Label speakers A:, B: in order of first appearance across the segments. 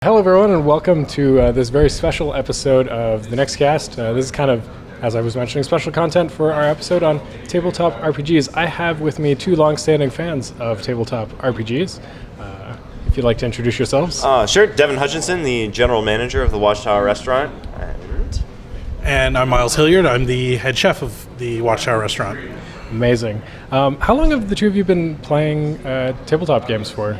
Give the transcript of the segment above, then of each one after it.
A: Hello, everyone, and welcome to this very special episode of the Nickscast. This is kind of, as I was mentioning, special content for our episode on Tabletop RPGs. I have with me two long-standing fans of Tabletop RPGs. If you'd like to introduce yourselves.
B: Sure. Devin Hutchinson, the general manager of the Watchtower Restaurant.
C: And I'm Myles Hilliard. I'm the head chef of the Watchtower Restaurant.
A: Amazing. How long have the two of you been playing tabletop games for?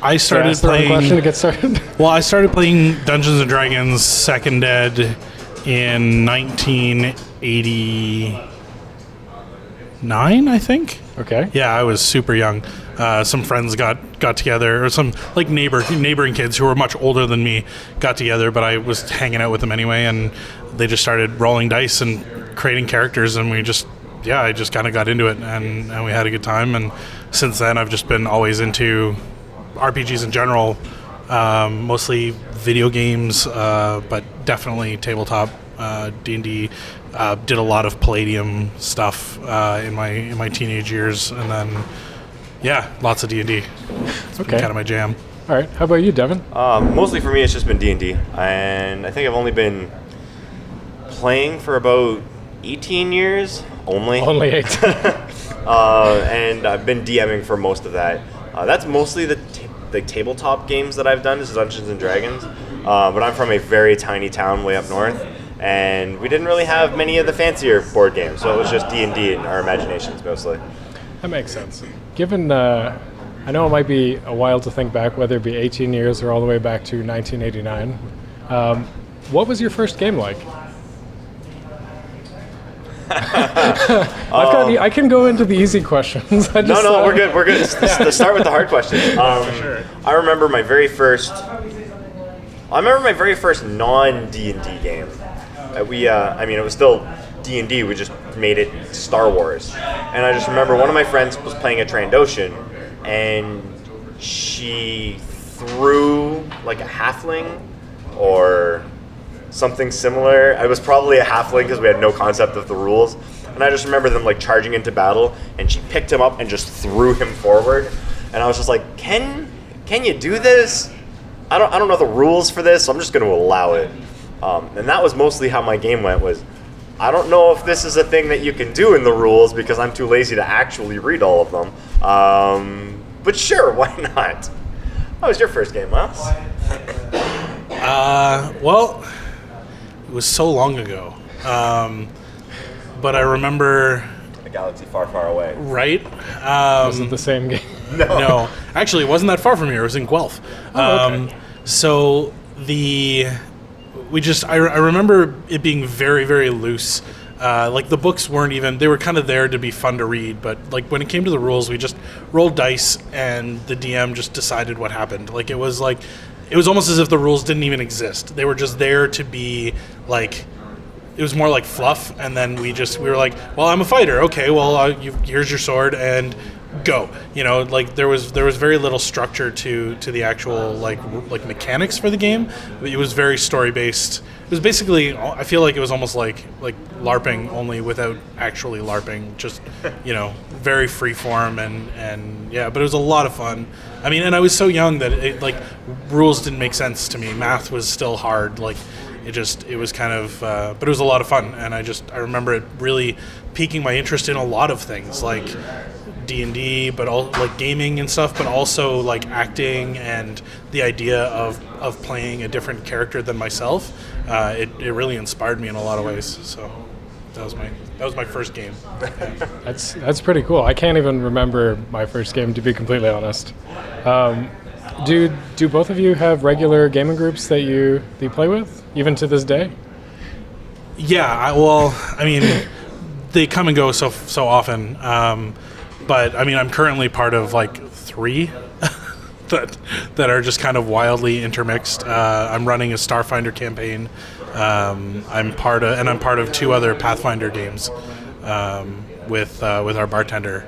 C: I started playing.
A: Question to get started.
C: Well, I started playing Dungeons and Dragons Second Ed in 1989, I think.
A: Okay.
C: Yeah, I was super young. Some friends got together, or some like neighboring kids who were much older than me got together, but I was hanging out with them anyway, and they just started rolling dice and creating characters, and I just kind of got into it, and we had a good time. And since then, I've just been always into RPGs in general, mostly video games, but definitely tabletop, D&D. Did a lot of Palladium stuff in my teenage years, and then lots of D&D. It's been kind of my jam.
A: All right. How about you, Devin?
B: Mostly for me, it's just been D&D, and I think I've only been playing for about 18 years. Only
A: 8.
B: And I've been DMing for most of that. That's mostly the tabletop games that I've done, is Dungeons and Dragons. But I'm from a very tiny town way up north, and we didn't really have many of the fancier board games, so it was just D&D and our imaginations mostly.
A: That makes sense. Given, I know it might be a while to think back, whether it be 18 years or all the way back to 1989. What was your first game like? I can go into the easy questions. We're
B: good. Let's start with the hard questions.
A: Sure.
B: I remember my very first non-D&D game. It was still D&D. We just made it Star Wars. And I just remember one of my friends was playing a Trandoshan, and she threw like a halfling or something similar. It was probably a halfling because we had no concept of the rules. And I just remember them like charging into battle, and she picked him up and just threw him forward. And I was just like, can you do this? I don't know the rules for this, so I'm just going to allow it. And that was mostly how my game went. Was I don't know if this is a thing that you can do in the rules because I'm too lazy to actually read all of them. But sure, why not? How was your first game, Myles?
C: Well, it was so long ago. But I remember...
B: A galaxy far, far away.
C: Right?
A: Was it the same game?
C: No. Actually, it wasn't that far from here. It was in Guelph.
A: Okay.
C: So I remember it being very, very loose. Like the books weren't even, they were kind of there to be fun to read, but like when it came to the rules, we just rolled dice and the DM just decided what happened. Like it was almost as if the rules didn't even exist. They were just there to be like, it was more like fluff, and then we were like, well, I'm a fighter. Okay, well, here's your sword and go. Like there was very little structure to the actual like mechanics for the game. It was very story based. It was basically, I feel like it was almost like LARPing, only without actually LARPing. Just very free form and yeah. But it was a lot of fun. I mean, and I was so young that rules didn't make sense to me. Math was still hard. It was kind of, but it was a lot of fun, and I remember it really piquing my interest in a lot of things, like D&D, but all like gaming and stuff, but also like acting and the idea of playing a different character than myself. It really inspired me in a lot of ways. So that was my first game.
A: That's pretty cool. I can't even remember my first game, to be completely honest. Do both of you have regular gaming groups that you play with, even to this day?
C: Yeah, they come and go so often. But I mean, I'm currently part of like 3 that are just kind of wildly intermixed. I'm running a Starfinder campaign. I'm part of 2 other Pathfinder games with our bartender.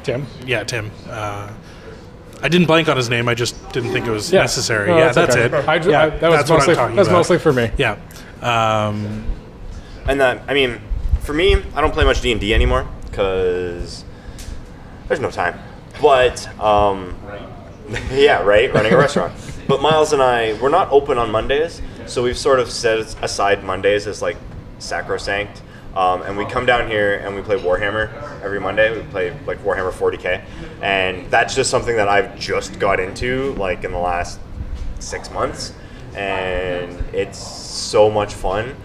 A: Tim?
C: Yeah, Tim. I didn't blank on his name. I just didn't think it was necessary.
A: No,
C: that's
A: okay.
C: it.
A: That's mostly for me.
C: Yeah.
B: For me, I don't play much D&D anymore because there's no time. But Yeah, right, running a restaurant. But Myles and I, we're not open on Mondays, so we've sort of set aside Mondays as like sacrosanct. And we come down here and we play Warhammer every Monday. We play like Warhammer 40K, and that's just something that I've just got into like in the last 6 months, and it's so much fun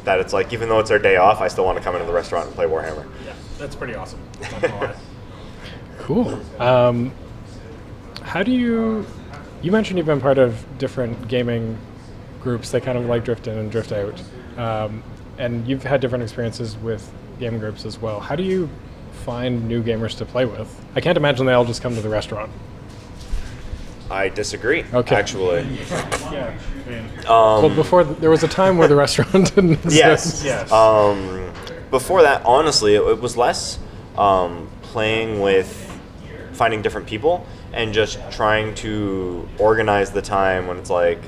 B: that it's like, even though it's our day off, I still want to come into the restaurant and play Warhammer.
A: Yeah, that's pretty awesome. Not gonna lie. Cool. How do you mentioned you've been part of different gaming groups that kind of like drift in and drift out. And you've had different experiences with gaming groups as well. How do you find new gamers to play with? I can't imagine they all just come to the restaurant.
B: I disagree,
A: Okay.
B: actually.
A: Yeah. Well, before there was a time where the restaurant didn't exist.
B: Yes. Before that, honestly, it was less playing with finding different people and just trying to organize the time when it's like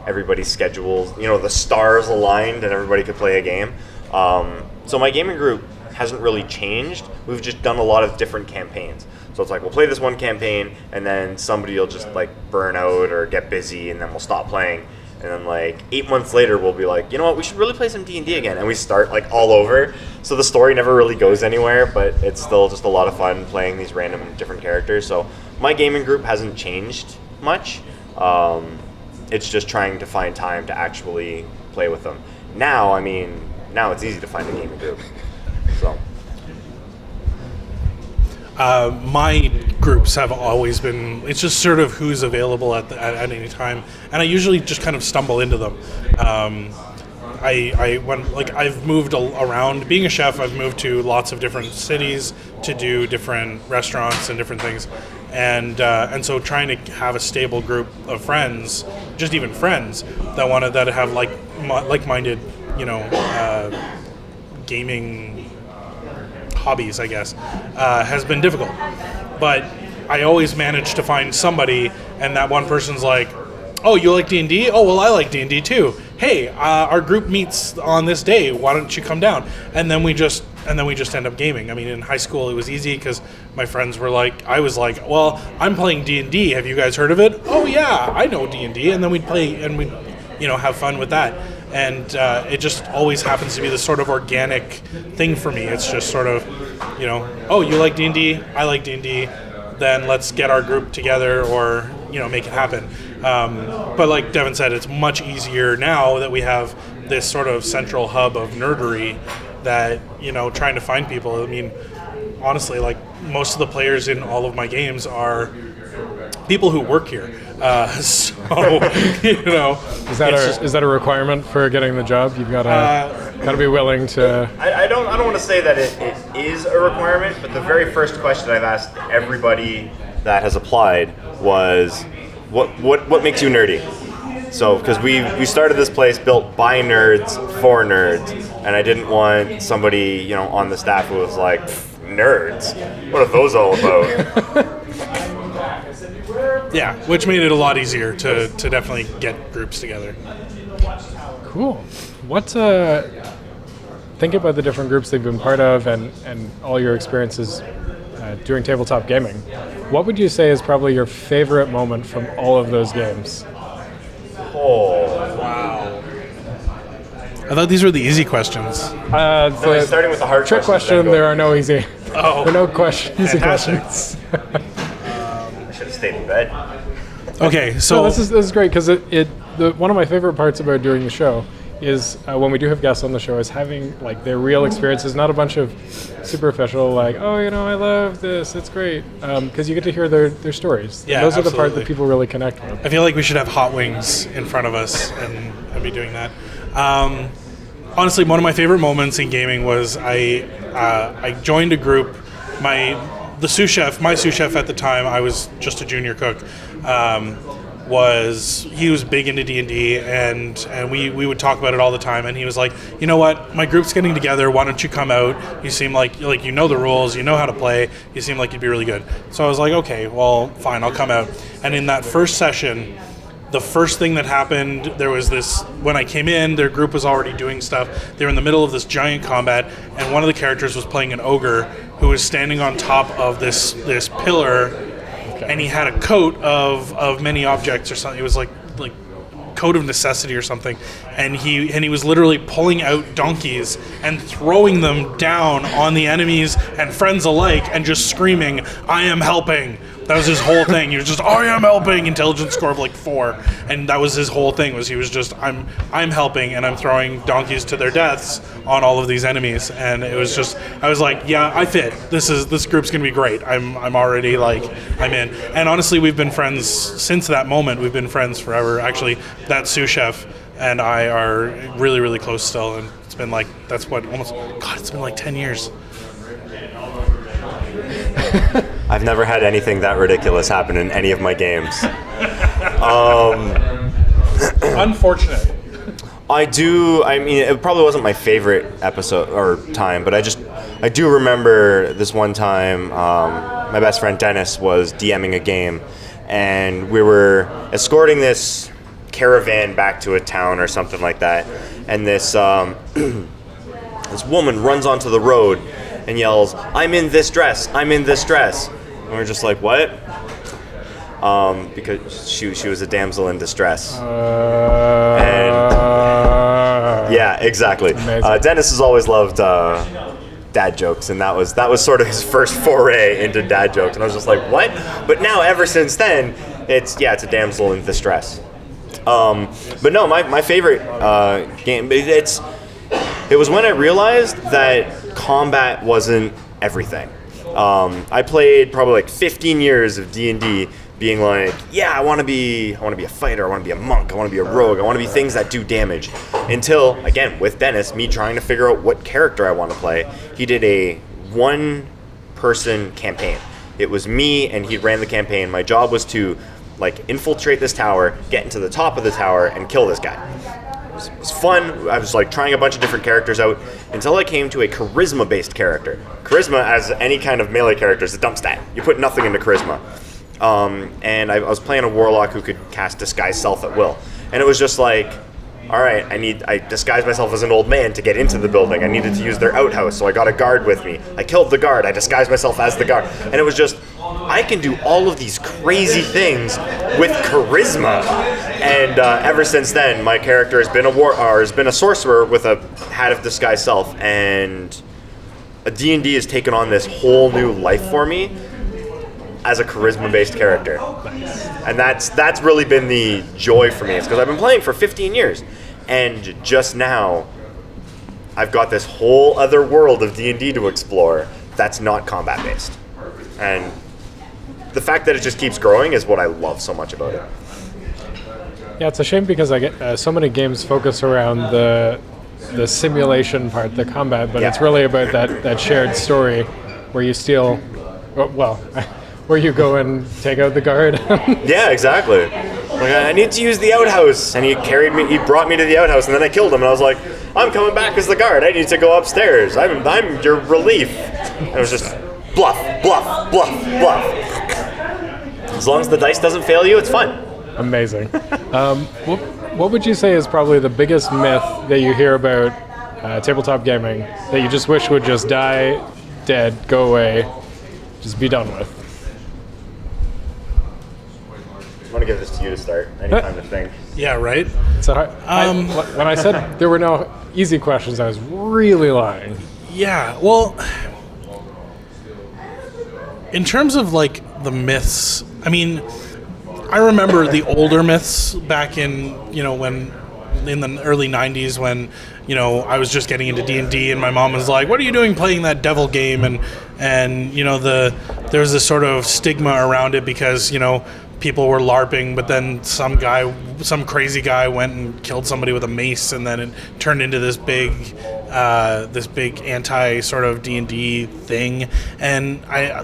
B: everybody's schedules, the stars aligned and everybody could play a game. So my gaming group hasn't really changed. We've just done a lot of different campaigns. So it's like, we'll play this one campaign and then somebody will just like burn out or get busy and then we'll stop playing. And then like 8 months later, we'll be like, you know what, we should really play some D&D again. And we start like all over. So the story never really goes anywhere, but it's still just a lot of fun playing these random different characters. So my gaming group hasn't changed much. It's just trying to find time to actually play with them. Now it's easy to find a gaming group. So.
C: My groups have always been, it's just sort of who's available at any time, and I usually just kind of stumble into them. I've moved around. Being a chef, I've moved to lots of different cities to do different restaurants and different things, and so trying to have a stable group of friends, just even friends that have like-minded, gaming hobbies, I guess, has been difficult. But I always manage to find somebody, and that one person's like, "Oh, you like D&D? Oh, well, I like D&D too. Hey, our group meets on this day. Why don't you come down?" And then we just end up gaming. I mean, in high school it was easy because my friends were like, I was like, "Well, I'm playing D&D. Have you guys heard of it?" "Oh yeah, I know D&D." And then we'd play and we'd have fun with that. And it just always happens to be this sort of organic thing for me. It's just sort of, "Oh, you like D&D, I like D&D, then let's get our group together or, make it happen." But like Devin said, it's much easier now that we have this sort of central hub of nerdery that, trying to find people. I mean, honestly, like most of the players in all of my games are people who work here. Is that a requirement for getting the job? You've got to be willing to.
B: I don't want to say that it is a requirement, but the very first question I've asked everybody that has applied was, what makes you nerdy? So, because we started this place built by nerds for nerds, and I didn't want somebody on the staff who was like, "Nerds? What are those all about?"
C: Yeah, which made it a lot easier to definitely get groups together.
A: Cool. Think about the different groups they've been part of and all your experiences doing tabletop gaming. What would you say is probably your favorite moment from all of those games?
B: Oh, wow.
C: I thought these were the easy questions.
B: Starting with the hard
A: trick question, there are no easy.
C: Oh.
A: There are no easy questions.
B: I should have stayed in bed.
C: Okay, so
A: this is great because one of my favorite parts about doing the show is when we do have guests on the show is having like their real experiences, not a bunch of superficial like, "Oh, I love this, it's great," because you get to hear their stories.
C: Yeah,
A: those are the
C: absolutely.
A: part that people really connect with.
C: I feel like we should have hot wings in front of us and be doing that. Honestly, one of my favorite moments in gaming was I joined a group. My sous chef at the time, I was just a junior cook, he was big into D&D, and we would talk about it all the time, and he was like, "You know what, my group's getting together, why don't you come out? You seem like you know the rules, you know how to play, you seem like you'd be really good." So I was like, "Okay, well, fine, I'll come out." And in that first session, the first thing that happened, there was this, when I came in, their group was already doing stuff. They were in the middle of this giant combat, and one of the characters was playing an ogre who was standing on top of this pillar and he had a coat of many objects or something. It was like coat of necessity or something, and he was literally pulling out donkeys and throwing them down on the enemies and friends alike, and just screaming, "I am helping." That was his whole thing. He was just, "I am helping," intelligence score of like 4, and that was his whole thing. Was he was just, I'm helping, and I'm throwing donkeys to their deaths on all of these enemies. And it was just, I was like, yeah, I fit. This group's gonna be great. I'm already like, I'm in. And honestly, we've been friends since that moment. We've been friends forever. Actually, that sous chef and I are really, really close still, and it's been like, that's what, almost, God, it's been like 10 years.
B: I've never had anything that ridiculous happen in any of my games.
C: Unfortunate.
B: I mean, it probably wasn't my favorite episode or time, but I do remember this one time, my best friend Dennis was DMing a game, and we were escorting this caravan back to a town or something like that, and this this woman runs onto the road and yells, "I'm in this dress, I'm in this dress." And we're just like, what? Because she was a damsel in distress. And yeah, exactly. Dennis has always loved dad jokes, and that was sort of his first foray into dad jokes. And I was just like, what? But now, ever since then, it's a damsel in distress. But no, my favorite game, it was when I realized that combat wasn't everything. I played probably like 15 years of D&D being like, yeah, I want to be a fighter, I want to be a monk, I want to be a rogue, I want to be things that do damage. Until, again, with Dennis, me trying to figure out what character I want to play, he did a one-person campaign. It was me, and he ran the campaign. My job was to infiltrate this tower, get into the top of the tower, and kill this guy. It was fun. I was trying a bunch of different characters out until I came to a charisma-based character. Charisma, as any kind of melee character, is a dump stat. You put nothing into charisma. And I was playing a warlock who could cast disguise self at will. And it was just like, all right, I disguised myself as an old man to get into the building. I needed to use their outhouse, so I got a guard with me. I killed the guard. I disguised myself as the guard. And it was just, I can do all of these crazy things with charisma. And ever since then, my character has been a sorcerer with a hat of disguise self, and D&D has taken on this whole new life for me as a charisma-based character. And that's really been the joy for me. It's because I've been playing for 15 years, and just now I've got this whole other world of D&D to explore that's not combat-based. And the fact that it just keeps growing is what I love so much about it.
A: Yeah, it's a shame because I get so many games focus around the simulation part, the combat, but it's really about that shared story where you steal, where you go and take out the guard.
B: Yeah, exactly. I need to use the outhouse, and he brought me to the outhouse, and then I killed him, and I was like, I'm coming back as the guard. I need to go upstairs. I'm your relief. And it was just bluff, bluff, bluff, bluff. As long as the dice doesn't fail you, it's fun.
A: Amazing. What would you say is probably the biggest myth that you hear about tabletop gaming that you just wish would just die, dead, go away, just be done with?
B: I'm going to give this to you to start. Any time to think.
C: Yeah, right?
A: So when I said there were no easy questions, I was really lying.
C: Yeah, well, in terms of the myths, I mean, I remember the older myths back in, when in the early 90s when, I was just getting into D&D and my mom was like, what are you doing playing that devil game? And there was this sort of stigma around it because, people were LARPing, but then some crazy guy went and killed somebody with a mace, and then it turned into this big anti sort of D&D thing. And I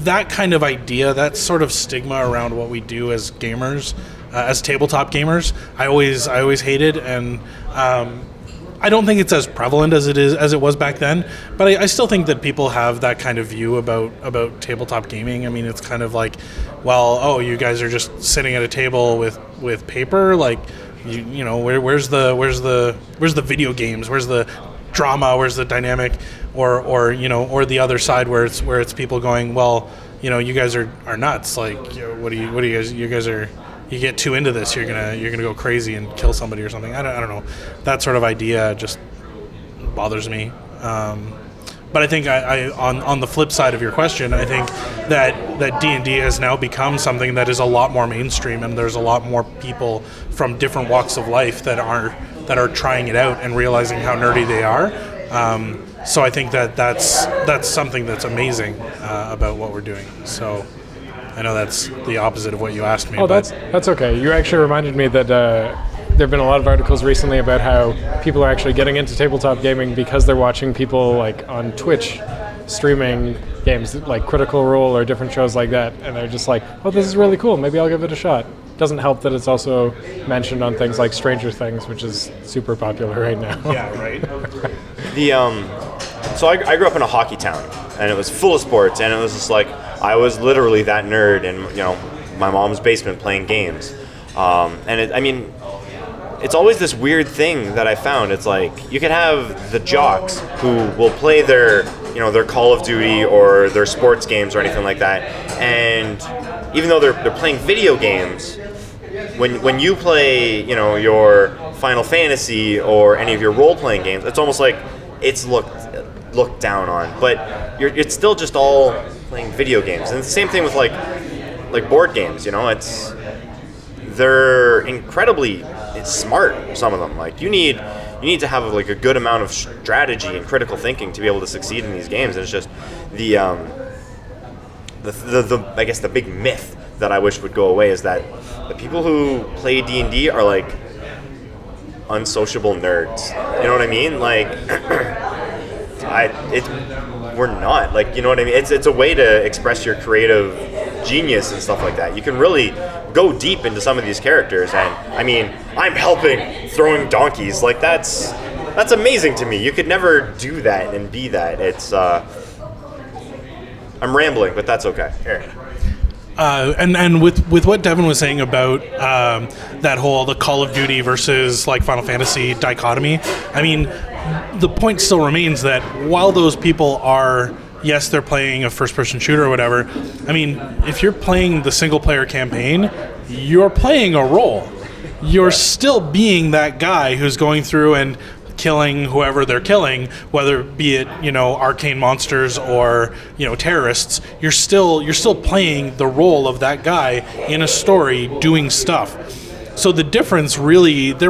C: that kind of idea, that sort of stigma around what we do as gamers, as tabletop gamers. I always hated, and I don't think it's as prevalent as it was back then, but I still think that people have that kind of view about tabletop gaming. I mean, it's kind of like, well, you guys are just sitting at a table with paper, where's the video games, where's the drama, where's the dynamic, or the other side where it's people going, well, you guys are nuts. Like, what do you guys are, you get too into this, you're gonna go crazy and kill somebody or something. I don't know. That sort of idea just bothers me. But I think on the flip side of your question, I think that D&D has now become something that is a lot more mainstream, and there's a lot more people from different walks of life that are trying it out and realizing how nerdy they are. So I think that's something that's amazing about what we're doing. So I know that's the opposite of what you asked me.
A: Oh, that's okay. You actually reminded me that there have been a lot of articles recently about how people are actually getting into tabletop gaming because they're watching people like on Twitch streaming games like Critical Role or different shows like that, and they're just like, oh, this is really cool, maybe I'll give it a shot. Doesn't help that it's also mentioned on things like Stranger Things, which is super popular right now.
C: Yeah, right.
B: So I grew up in a hockey town, and it was full of sports, and it was just like, I was literally that nerd in my mom's basement playing games. It's always this weird thing that I found. It's like, you can have the jocks who will play their Call of Duty or their sports games or anything like that, and even though they're playing video games, when you play, your Final Fantasy or any of your role-playing games, it's almost like it's looked down on. But it's still just all playing video games, and it's the same thing with like board games. They're incredibly smart. Some of them, like you need to have like a good amount of strategy and critical thinking to be able to succeed in these games. And it's just the I guess the big myth that I wish would go away is that the people who play D&D are like unsociable nerds. You know what I mean? Like we're not. Like, you know what I mean? It's a way to express your creative genius and stuff like that. You can really go deep into some of these characters, and I mean, I'm helping throwing donkeys. Like that's amazing to me. You could never do that and be that. It's I'm rambling, but that's okay. Here.
C: And with what Devin was saying about that whole the Call of Duty versus like Final Fantasy dichotomy, I mean, the point still remains that while those people are, yes, they're playing a first-person shooter or whatever, I mean, if you're playing the single-player campaign, you're playing a role. You're still being that guy who's going through and killing whoever they're killing, whether be it arcane monsters or terrorists. You're still playing the role of that guy in a story doing stuff. So the difference there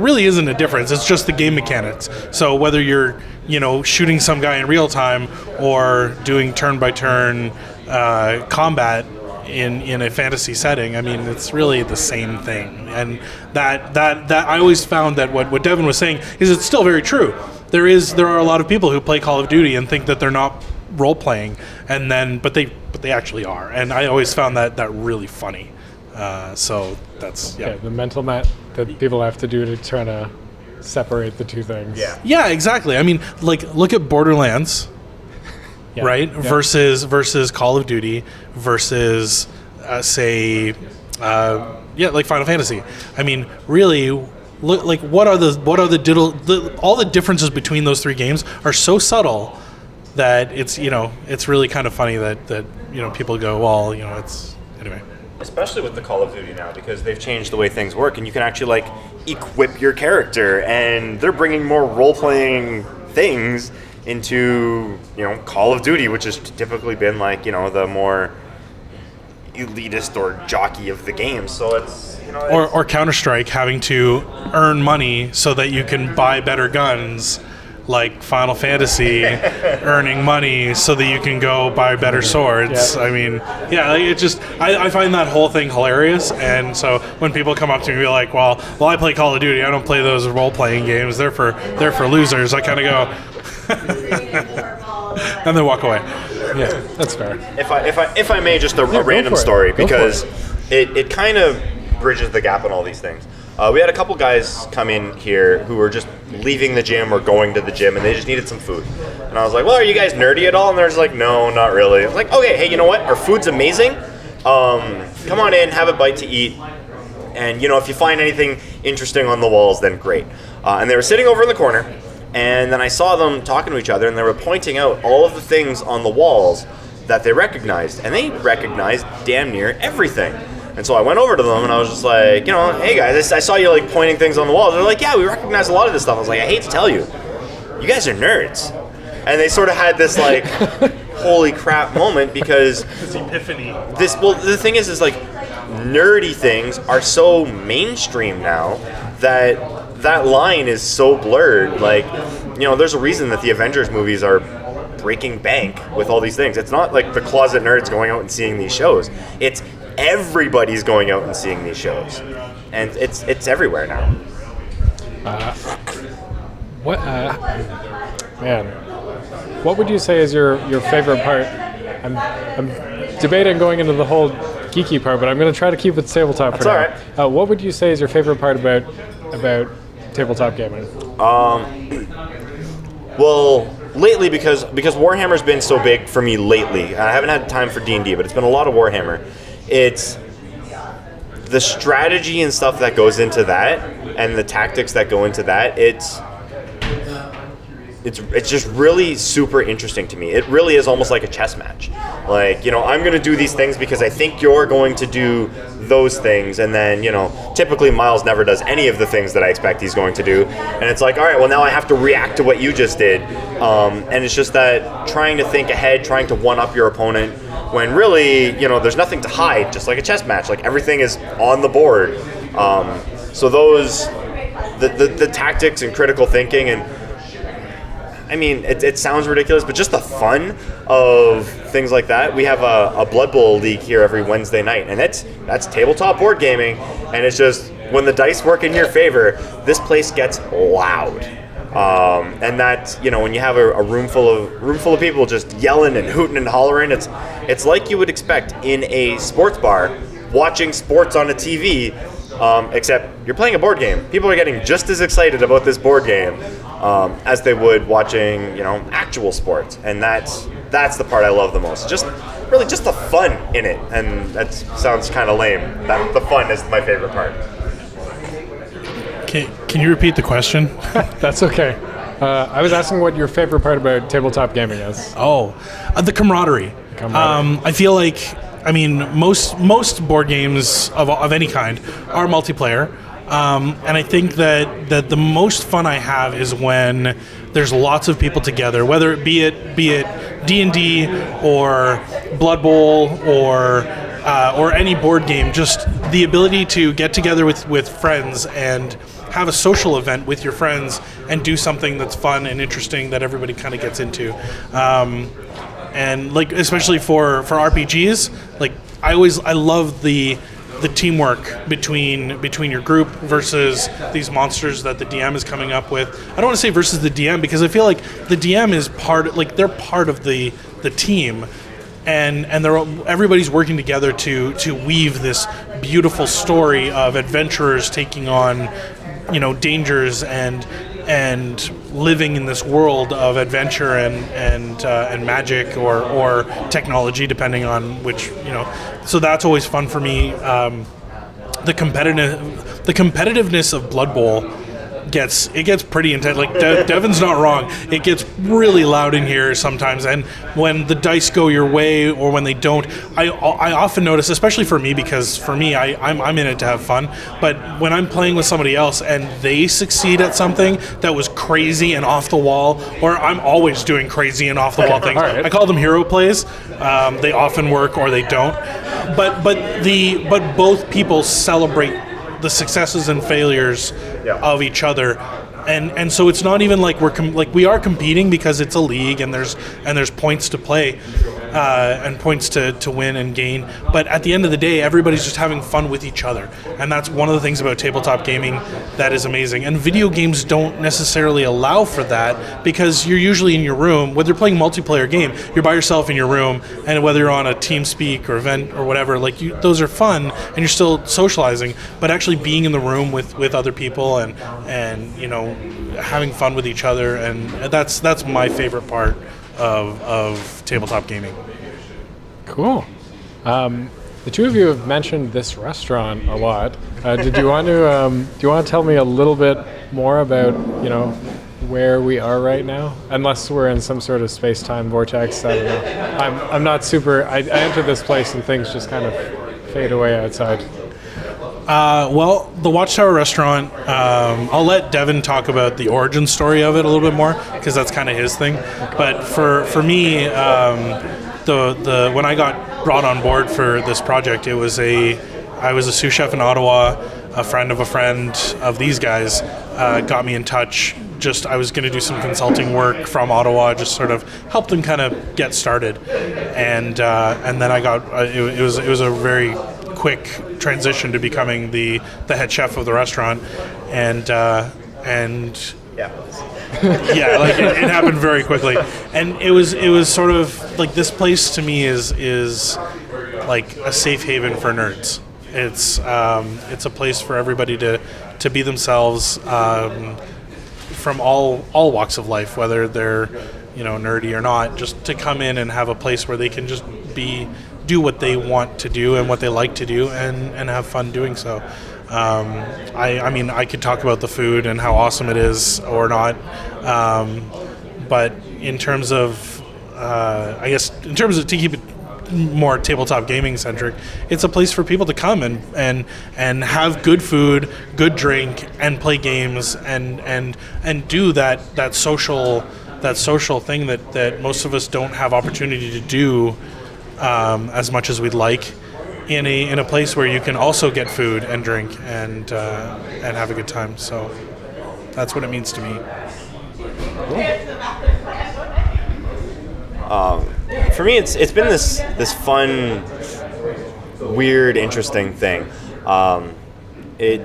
C: really isn't a difference. It's just the game mechanics. So whether you're shooting some guy in real time or doing turn by turn combat in a fantasy setting, I mean, it's really the same thing. And that I always found that what Devin was saying is it's still very true. There are a lot of people who play Call of Duty and think that they're not role playing, and then but they actually are. And I always found that really funny. So that's
A: the mental mat that people have to do to try to separate the two things.
C: Yeah, exactly. I mean, like, look at Borderlands. Yeah. Right? Yeah. Versus Call of Duty versus like Final Fantasy. I mean, really, look, like all the differences between those three games are so subtle that it's really kind of funny that people go, well, it's anyway.
B: Especially with the Call of Duty now, because they've changed the way things work, and you can actually like equip your character, and they're bringing more role-playing things into Call of Duty, which has typically been like the more elitist or jockey of the game. So it's
C: or Counter-Strike having to earn money so that you can buy better guns, like Final Fantasy earning money so that you can go buy better swords. I mean, it just I find that whole thing hilarious. And so when people come up to me and be like, well, I play Call of Duty, I don't play those role-playing games, they're for losers, I kind of go and then walk away.
A: Yeah, that's fair.
B: If I may, just a random story, because it kind of bridges the gap on all these things. We had a couple guys come in here who were just leaving the gym or going to the gym, and they just needed some food. And I was like, well, are you guys nerdy at all? And they're just like, no, not really. I was like, okay, hey, you know what? Our food's amazing. Come on in, have a bite to eat. And, if you find anything interesting on the walls, then great. And they were sitting over in the corner, and then I saw them talking to each other, and they were pointing out all of the things on the walls that they recognized, and they recognized damn near everything. And so I went over to them and I was just like, hey guys, I saw you like pointing things on the wall. They're like, yeah, we recognize a lot of this stuff. I was like, I hate to tell you, you guys are nerds. And they sort of had this like, holy crap moment because
C: This epiphany.
B: the thing is like, nerdy things are so mainstream now that line is so blurred. Like, there's a reason that the Avengers movies are breaking bank with all these things. It's not like the closet nerds going out and seeing these shows. It's everybody's going out and seeing these shows, and it's everywhere now.
A: What would you say is your favorite part? I'm debating going into the whole geeky part, but I'm going to try to keep it tabletop for now.
B: That's all right.
A: What would you say is your favorite part about tabletop gaming?
B: Well, lately, because Warhammer's been so big for me lately, I haven't had time for D&D, but it's been a lot of Warhammer. It's the strategy and stuff that goes into that, and the tactics that go into that. It's just really super interesting to me. It really is almost like a chess match. Like, I'm going to do these things because I think you're going to do those things, and then, typically Myles never does any of the things that I expect he's going to do, and it's like, all right, well, now I have to react to what you just did, and it's just that trying to think ahead, trying to one-up your opponent, when really, there's nothing to hide, just like a chess match. Like, everything is on the board. So those, the tactics and critical thinking, and I mean, it sounds ridiculous, but just the fun of things like that. We have a Blood Bowl league here every Wednesday night, and that's tabletop board gaming, and it's just when the dice work in your favor, this place gets loud. And that's, when you have a room full of people just yelling and hooting and hollering, it's like you would expect in a sports bar watching sports on a TV, except you're playing a board game. People are getting just as excited about this board game as they would watching, actual sports, and that's the part I love the most. Just really just the fun in it, and that sounds kind of lame. The fun is my favorite part.
C: Can you repeat the question?
A: That's okay. I was asking what your favorite part about tabletop gaming is.
C: The camaraderie. I feel like, most board games of any kind are multiplayer. And I think that the most fun I have is when there's lots of people together, whether it be D&D or Blood Bowl or any board game. Just the ability to get together with friends and have a social event with your friends and do something that's fun and interesting that everybody kind of gets into. And like, especially for RPGs, like I love the teamwork between your group versus these monsters that the DM is coming up with. I don't want to say versus the DM, because I feel like the DM is they're part of the team, and everybody's working together to weave this beautiful story of adventurers taking on, dangers and living in this world of adventure and magic or technology, depending on which, So that's always fun for me. The competitiveness of Blood Bowl gets pretty intense. Like Devin's not wrong. It gets really loud in here sometimes, and when the dice go your way or when they don't, I often notice, especially for me, because for me I'm in it to have fun. But when I'm playing with somebody else and they succeed at something that was crazy and off the wall, or I'm always doing crazy and off the wall things.
A: Right.
C: I call them hero plays. They often work or they don't. But both people celebrate the successes and failures of each other, and so it's not even like we are competing, because it's a league and there's points to play and points to win and gain. But at the end of the day, everybody's just having fun with each other, and that's one of the things about tabletop gaming that is amazing. And video games don't necessarily allow for that, because you're usually in your room. Whether you're playing a multiplayer game, you're by yourself in your room, and whether you're on a TeamSpeak or event or whatever, those are fun and you're still socializing. But actually being in the room with other people and having fun with each other, and that's my favorite part of tabletop gaming.
A: Cool. The two of you have mentioned this restaurant a lot. Do you want to tell me a little bit more about where we are right now, unless we're in some sort of space-time vortex. I don't know. I'm not super. I enter this place and things just kind of fade away outside.
C: Well, the Watchtower Restaurant, I'll let Devin talk about the origin story of it a little bit more, because that's kind of his thing. But for me, the when I got brought on board for this project, I was a sous chef in Ottawa. A friend of these guys got me in touch. I was going to do some consulting work from Ottawa, just sort of help them kind of get started. And then I got it was a very quick transition to becoming the head chef of the restaurant, and yeah, like it happened very quickly, and it was sort of like, this place to me is like a safe haven for nerds. It's a place for everybody to be themselves, from all walks of life, whether they're nerdy or not, just to come in and have a place where they can just do what they want to do and what they like to do, and have fun doing so. I mean, I could talk about the food and how awesome it is or not, but in terms of, to keep it more tabletop gaming centric, it's a place for people to come and have good food, good drink, and play games, and do that social thing that most of us don't have opportunity to do as much as we'd like, in a place where you can also get food and drink and have a good time. So that's what it means to me.
B: For me, it's been this fun, weird, interesting thing. It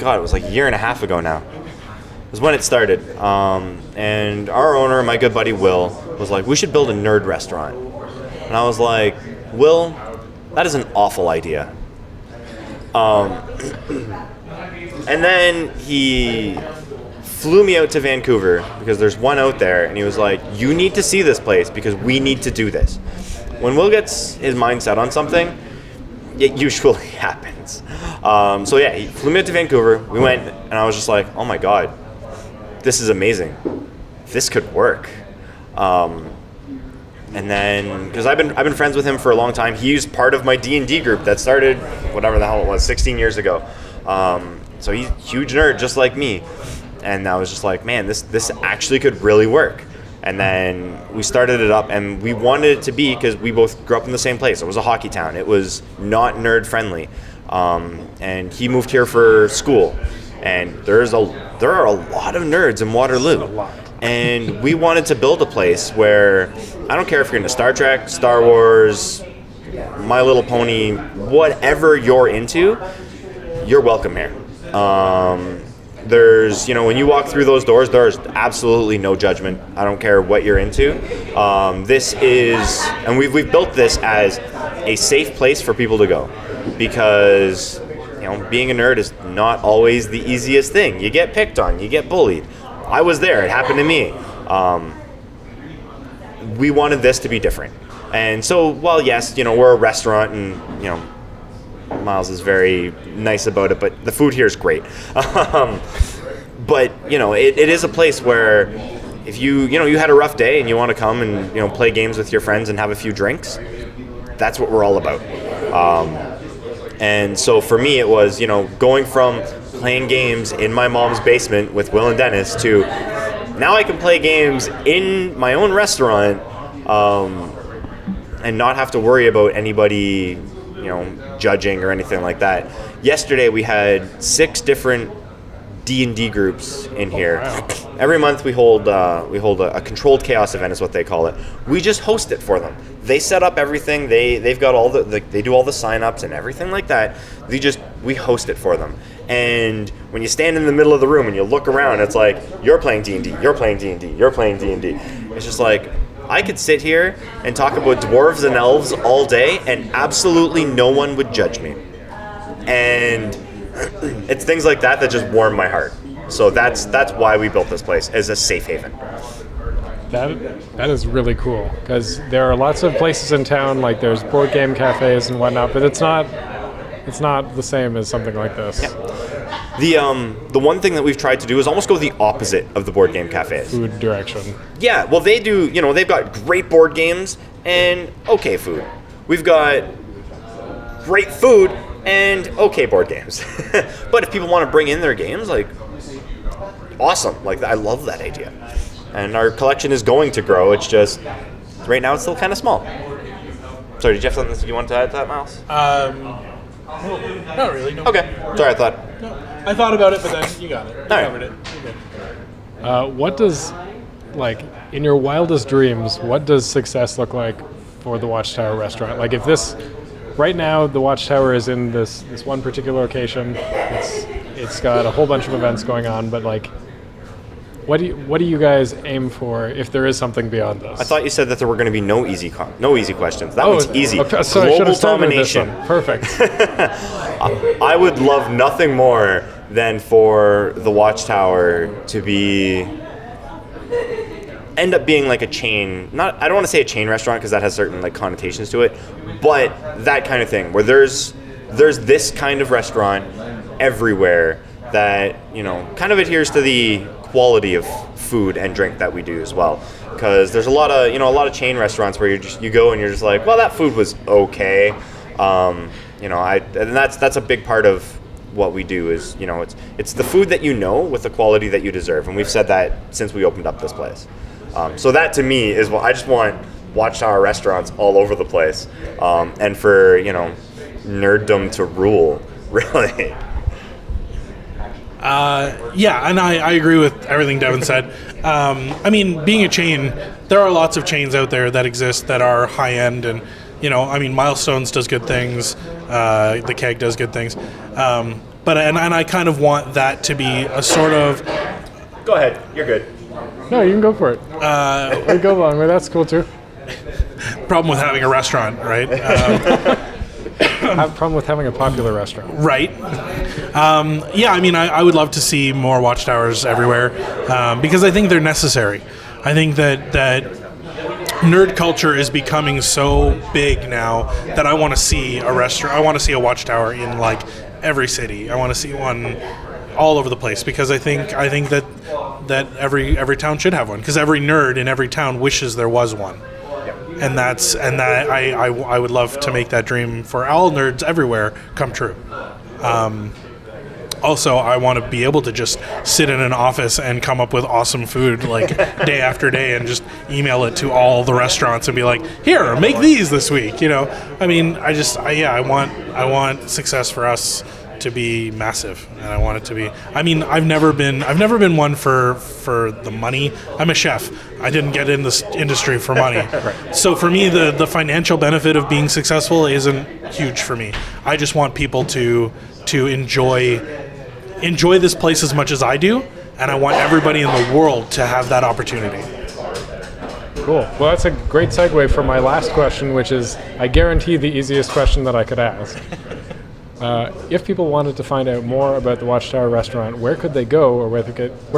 B: was like a year and a half ago now. It was when it started. And our owner, my good buddy Will, was like, we should build a nerd restaurant. And I was like, Will, that is an awful idea. And then he flew me out to Vancouver, because there's one out there, and he was like, you need to see this place because we need to do this. When Will gets his mind set on something, it usually happens. So yeah, he flew me out to Vancouver. We went, and I was just like, oh my god, this is amazing. This could work. And then, because I've been friends with him for a long time, he's part of my D&D group that started whatever the hell it was, 16 years ago. So he's a huge nerd just like me. And I was just like, man, this actually could really work. And then we started it up, and we wanted it to be, because we both grew up in the same place. It was a hockey town. It was not nerd friendly. And he moved here for school. And there are a lot of nerds in Waterloo. And we wanted to build a place where, I don't care if you're into Star Trek, Star Wars, My Little Pony, whatever you're into, you're welcome here. There's, when you walk through those doors, there's absolutely no judgment. I don't care what you're into. This is, and we've built this as a safe place for people to go, because being a nerd is not always the easiest thing. You get picked on, you get bullied. I was there. It happened to me. We wanted this to be different. And so, while yes, we're a restaurant, and, Myles is very nice about it, but the food here is great. But, it is a place where if you had a rough day and you want to come and, play games with your friends and have a few drinks, that's what we're all about. And so for me, it was, going from playing games in my mom's basement with Will and Dennis to now I can play games in my own restaurant, and not have to worry about anybody, judging or anything like that. Yesterday we had 6 different D&D groups in here. Wow. Every month we hold a controlled chaos event is what they call it. We just host it for them. They set up everything. They've got all they do all the sign-ups and everything like that. We host it for them. And when you stand in the middle of the room and you look around, it's like, you're playing D&D, you're playing D&D, you're playing D&D. It's just like, I could sit here and talk about dwarves and elves all day and absolutely no one would judge me. And it's things like that just warm my heart. So that's why we built this place, as a safe haven.
A: That is really cool, because there are lots of places in town, like there's board game cafes and whatnot, but it's not the same as something like this.
B: Yeah. The one thing that we've tried to do is almost go the opposite of the board game cafes.
A: Food direction.
B: Yeah, well, they do, they've got great board games and okay food. We've got great food and okay board games. But if people want to bring in their games, like, awesome. Like, I love that idea. And our collection is going to grow. It's just, right now it's still kind of small. Sorry, did you have something you wanted to add to that, Myles?
C: No, not really. No.
B: Okay. Sorry, I thought.
C: No. I thought about it, but then you got it. You covered it. You're good.
A: What does, in your wildest dreams, what does success look like for the Watchtower Restaurant? Like, if this, right now, the Watchtower is in this one particular location. It's got a whole bunch of events going on, but what do you guys aim for if there is something beyond this?
B: I thought you said that there were going to be no easy questions. That one's easy.
A: Okay, so
B: global domination.
A: Perfect.
B: I would love nothing more than for the Watchtower to end up being like a chain. I don't want to say a chain restaurant because that has certain connotations to it, but that kind of thing where there's this kind of restaurant everywhere that kind of adheres to the quality of food and drink that we do as well, because there's a lot of chain restaurants where you go and you're just like, well, that food was okay, and that's a big part of what we do is it's the food that with the quality that you deserve, and we've said that since we opened up this place. So that to me is what I just want. Watchtower restaurants all over the place, and for nerddom to rule, really.
C: Yeah, and I agree with everything Devin said. I mean, being a chain, there are lots of chains out there that exist that are high end, and Milestones does good things. The Keg does good things, but I kind of want that to be a sort of.
B: Go ahead, you're good.
A: No, you can go for it. We go along with that's cool too.
C: Problem with having a restaurant, right?
A: Have problem with having a popular restaurant.
C: Right. Yeah, I would love to see more Watchtowers everywhere because I think they're necessary. I think that nerd culture is becoming so big now that I want to see a restaurant. I want to see a Watchtower in every city. I want to see one all over the place because I think that every town should have one because every nerd in every town wishes there was one. And I would love to make that dream for all nerds everywhere come true. Also, I want to be able to just sit in an office and come up with awesome food day after day and just email it to all the restaurants and be like, here, make these this week. I want success for us to be massive, and I want it to be. I've never been one for the money. I'm a chef. I didn't get in this industry for money. Right. So for me, the financial benefit of being successful isn't huge for me. I just want people to enjoy this place as much as I do, and I want everybody in the world to have that opportunity.
A: Cool. Well, that's a great segue for my last question, which is, I guarantee, the easiest question that I could ask. If people wanted to find out more about the Watchtower Restaurant, where could they go, or where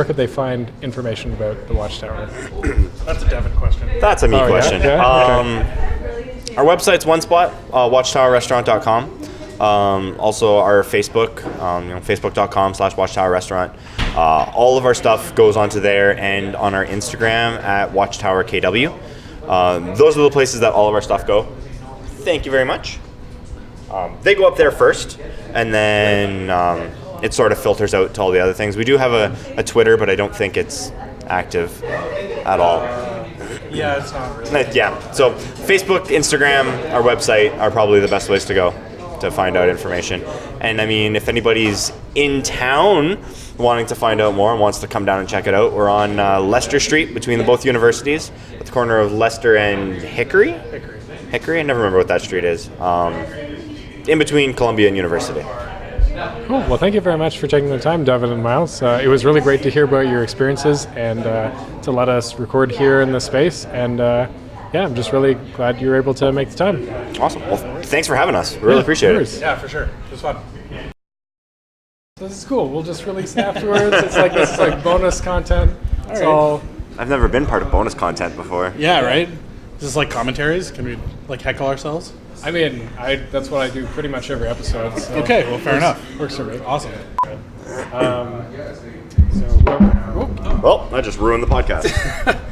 A: could they find information about the Watchtower?
C: That's a Devin question.
B: That's a me question.
A: Yeah? Okay.
B: Our website's one spot, watchtowerrestaurant.com. Also our Facebook, facebook.com/watchtowerrestaurant. All of our stuff goes onto there and on our Instagram at WatchtowerKW. Those are the places that all of our stuff go. Thank you very much. They go up there first, and then it sort of filters out to all the other things. We do have a Twitter, but I don't think it's active at all.
C: Yeah, it's not really.
B: Yeah, so Facebook, Instagram, our website are probably the best ways to go to find out information. And if anybody's in town wanting to find out more and wants to come down and check it out, we're on Leicester Street between both universities, at the corner of Leicester and Hickory? Hickory? I never remember what that street is. In between Columbia and University.
A: Cool. Well, thank you very much for taking the time, Devin and Myles. It was really great to hear about your experiences and to let us record here in this space. And I'm just really glad you were able to make the time.
B: Awesome. Well, thanks for having us. We really appreciate it.
C: Yeah, for sure. It was fun.
A: So this is cool. We'll just release afterwards. This is bonus content. It's all.
B: I've never been part of bonus content before.
C: Yeah, right? Is this commentaries? Can we heckle ourselves?
A: That's what I do pretty much every episode. So
C: okay, well, fair enough.
A: Works for me.
C: Awesome.
A: So, whoever,
B: Well, I just ruined the podcast.